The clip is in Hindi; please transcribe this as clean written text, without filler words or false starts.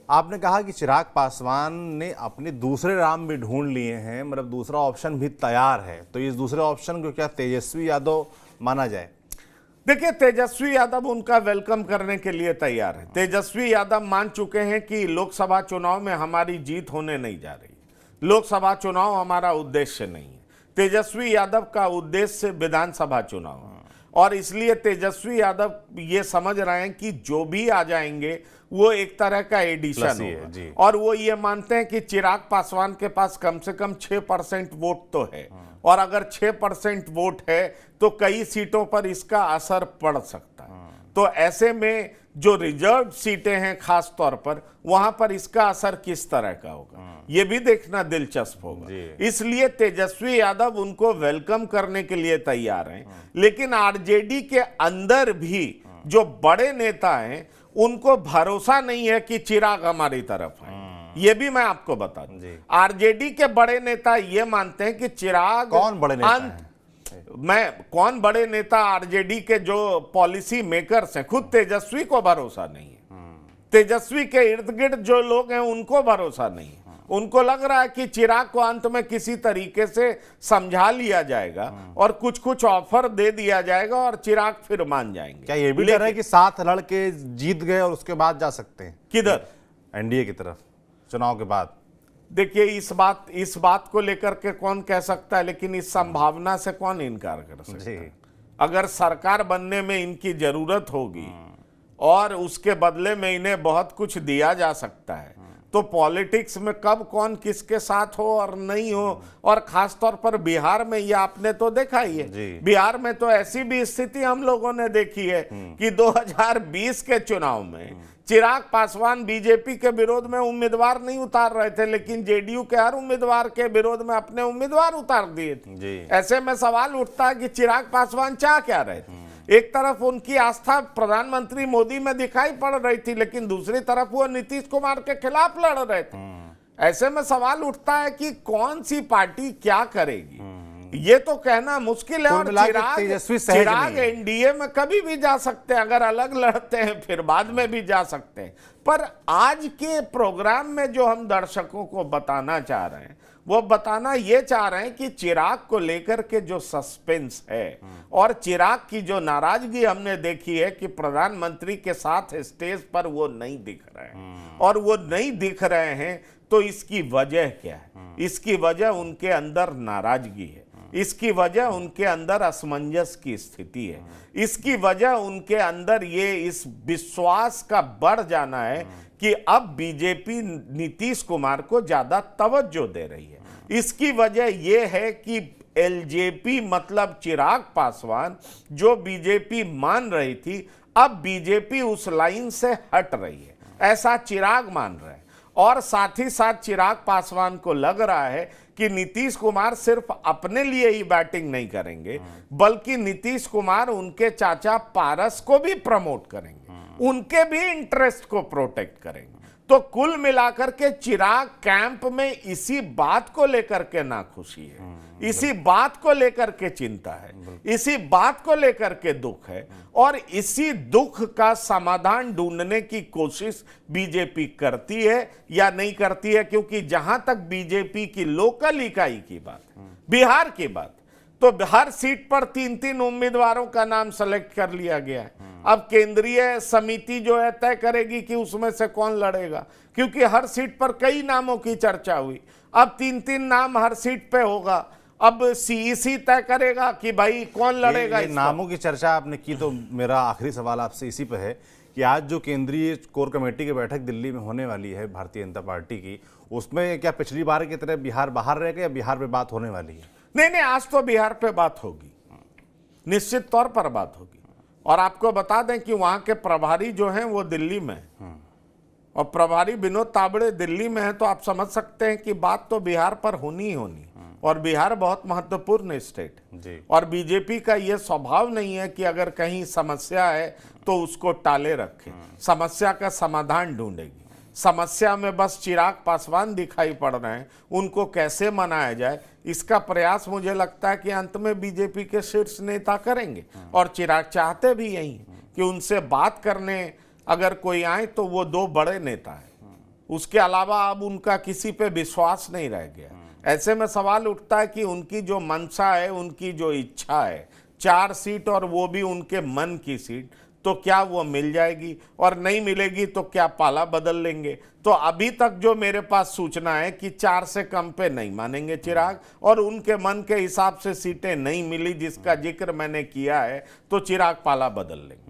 आपने कहा कि चिराग पासवान ने अपने दूसरे राम भी ढूंढ लिए हैं, मतलब दूसरा ऑप्शन भी तैयार है, तो इस दूसरे ऑप्शन को क्या तेजस्वी यादव माना जाए? देखिए, तेजस्वी यादव उनका वेलकम करने के लिए तैयार है। तेजस्वी यादव मान चुके हैं कि लोकसभा चुनाव में हमारी जीत होने नहीं जा रही, लोकसभा चुनाव हमारा उद्देश्य नहीं है। तेजस्वी यादव का उद्देश्य विधानसभा चुनाव है, और इसलिए तेजस्वी यादव ये समझ रहे हैं कि जो भी आ जाएंगे वो एक तरह का एडिशन होगा, और वो ये मानते हैं कि चिराग पासवान के पास कम से कम 6% वोट तो है, और अगर 6% वोट है तो कई सीटों पर इसका असर पड़ सकता है। तो ऐसे में जो रिजर्व सीटें हैं खास तौर पर, वहां पर इसका असर किस तरह का होगा ये भी देखना दिलचस्प होगा। इसलिए तेजस्वी यादव उनको वेलकम करने के लिए तैयार हैं, लेकिन आरजेडी के अंदर भी जो बड़े नेता हैं उनको भरोसा नहीं है कि चिराग हमारी तरफ है। ये भी मैं आपको बता दूं, आरजेडी के बड़े नेता ये मानते हैं कि चिराग कौन बड़े नेता हैं? कौन बड़े नेता? आरजेडी के जो पॉलिसी मेकर्स हैं, खुद तेजस्वी को भरोसा नहीं है। तेजस्वी के इर्द गिर्द जो लोग हैं उनको भरोसा नहीं है। उनको लग रहा है कि चिराग को अंत में किसी तरीके से समझा लिया जाएगा और कुछ कुछ ऑफर दे दिया जाएगा और चिराग फिर मान जाएंगे। क्या ये भी डर है कि 7 लड़के जीत गए और उसके बाद जा सकते हैं किधर? एनडीए की तरफ चुनाव के बाद? देखिए, इस बात को लेकर के कौन कह सकता है, लेकिन इस संभावना से कौन इनकार कर सकता है? अगर सरकार बनने में इनकी जरूरत होगी और उसके बदले में इन्हें बहुत कुछ दिया जा सकता है, तो पॉलिटिक्स में कब कौन किसके साथ हो और नहीं हो, और खास तौर पर बिहार में ये आपने तो देखा ही है। बिहार में तो ऐसी भी स्थिति हम लोगों ने देखी है कि 2020 के चुनाव में चिराग पासवान बीजेपी के विरोध में उम्मीदवार नहीं उतार रहे थे, लेकिन जेडीयू के हर उम्मीदवार के विरोध में अपने उम्मीदवार उतार दिए थे। ऐसे में सवाल उठता है कि चिराग पासवान चाह क्या रहे थे? एक तरफ उनकी आस्था प्रधानमंत्री मोदी में दिखाई पड़ रही थी, लेकिन दूसरी तरफ वो नीतीश कुमार के खिलाफ लड़ रहे थे। ऐसे में सवाल उठता है कि कौन सी पार्टी क्या करेगी, ये तो कहना मुश्किल है। और चिराग एनडीए में कभी भी जा सकते हैं, अगर अलग लड़ते हैं फिर बाद में भी जा सकते हैं। पर आज के प्रोग्राम में जो हम दर्शकों को बताना चाह रहे हैं, वो बताना ये चाह रहे हैं कि चिराग को लेकर के जो सस्पेंस है और चिराग की जो नाराजगी हमने देखी है कि प्रधानमंत्री के साथ स्टेज पर वो नहीं दिख रहे हैं, और वो नहीं दिख रहे हैं तो इसकी वजह क्या है? इसकी वजह उनके अंदर नाराजगी है, इसकी वजह उनके अंदर असमंजस की स्थिति है, इसकी वजह उनके अंदर ये इस विश्वास का बढ़ जाना है कि अब बीजेपी नीतीश कुमार को ज्यादा तवज्जो दे रही है। इसकी वजह यह है कि एलजेपी मतलब चिराग पासवान जो बीजेपी मान रही थी, अब बीजेपी उस लाइन से हट रही है, ऐसा चिराग मान रहे हैं। और साथ ही साथ चिराग पासवान को लग रहा है कि नीतीश कुमार सिर्फ अपने लिए ही बैटिंग नहीं करेंगे, बल्कि नीतीश कुमार उनके चाचा पारस को भी प्रमोट करेंगे, उनके भी इंटरेस्ट को प्रोटेक्ट करेंगे। तो कुल मिलाकर के चिराग कैंप में इसी बात को लेकर के नाखुशी है, इसी बात को लेकर के चिंता है, इसी बात को लेकर के दुख है, और इसी दुख का समाधान ढूंढने की कोशिश बीजेपी करती है या नहीं करती है। क्योंकि जहां तक बीजेपी की लोकल इकाई की बात है, बिहार की बात, तो हर सीट पर 3-3 उम्मीदवारों का नाम सेलेक्ट कर लिया गया है। अब केंद्रीय समिति जो है तय करेगी कि उसमें से कौन लड़ेगा, क्योंकि हर सीट पर कई नामों की चर्चा हुई। अब 3-3 नाम हर सीट पे होगा। अब सीईसी तय करेगा कि भाई कौन लड़ेगा। ये नामों की चर्चा आपने की, तो मेरा आखिरी सवाल आपसे इसी पे है कि आज जो केंद्रीय कोर कमेटी की बैठक दिल्ली में होने वाली है भारतीय जनता पार्टी की, उसमें क्या पिछली बार की तरह बिहार बाहर रहेगा या बिहार पे बात होने वाली है? नहीं, आज तो बिहार पे बात होगी, निश्चित तौर पर बात होगी। और आपको बता दें कि वहां के प्रभारी जो हैं वो दिल्ली में, और प्रभारी विनोद तावड़े दिल्ली में है, तो आप समझ सकते हैं कि बात तो बिहार पर होनी ही होनी। और बिहार बहुत महत्वपूर्ण स्टेट है, और बीजेपी का यह स्वभाव नहीं है कि अगर कहीं समस्या है तो उसको टाले रखे, समस्या का समाधान ढूंढेगी। समस्या में बस चिराग पासवान दिखाई पड़ रहे हैं, उनको कैसे मनाया जाए इसका प्रयास मुझे लगता है कि अंत में बीजेपी के शीर्ष नेता करेंगे। और चिराग चाहते भी यही कि उनसे बात करने अगर कोई आए तो वो 2 बड़े नेता हैं, उसके अलावा अब उनका किसी पे विश्वास नहीं रह गया। ऐसे में सवाल उठता है कि उनकी जो मंशा है, उनकी जो इच्छा है 4 सीट और वो भी उनके मन की सीट, तो क्या वो मिल जाएगी, और नहीं मिलेगी तो क्या पाला बदल लेंगे। तो अभी तक जो मेरे पास सूचना है कि 4 से कम पे नहीं मानेंगे चिराग, और उनके मन के हिसाब से सीटें नहीं मिली जिसका जिक्र मैंने किया है, तो चिराग पाला बदल लेंगे।